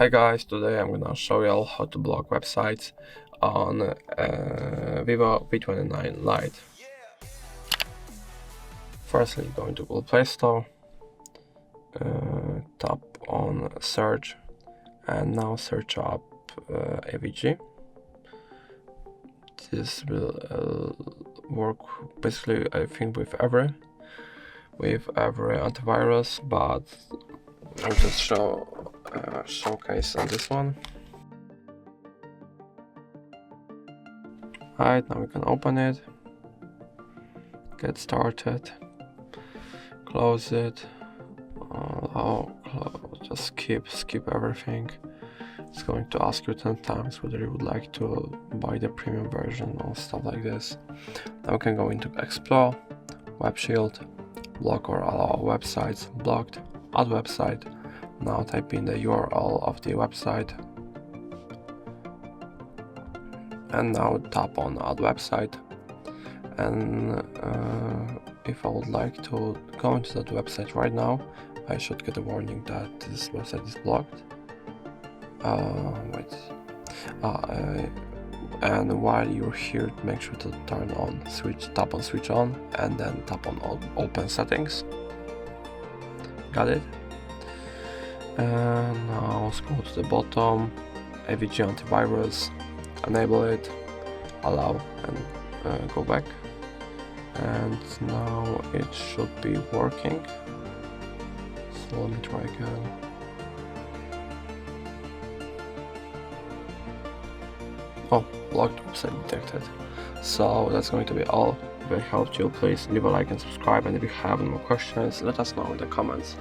Hi guys, today I'm gonna show you all how to block websites on VIVO V29 Lite. Firstly, go into Google Play Store, tap on search, and now search up AVG. This will work basically, I think, with every antivirus, but I'll just showcase on this one. Right, now we can open it, get started, close it, just skip everything. It's going to ask you 10 times whether you would like to buy the premium version or stuff like this. Now we can go into Explore, Web Shield, block or allow websites, blocked, add website. Now type in the URL of the website and now tap on add website, and if I would like to go into that website right now, I should get a warning that this website is blocked. And while you're here, make sure to tap on switch on, and then tap on open settings. Got it? And now scroll to the bottom, AVG antivirus, enable it, allow, and go back. And now it should be working. So let me try again. Oh, blocked website detected. So that's going to be all. If it helped you, please leave a like and subscribe, and if you have any more questions, let us know in the comments.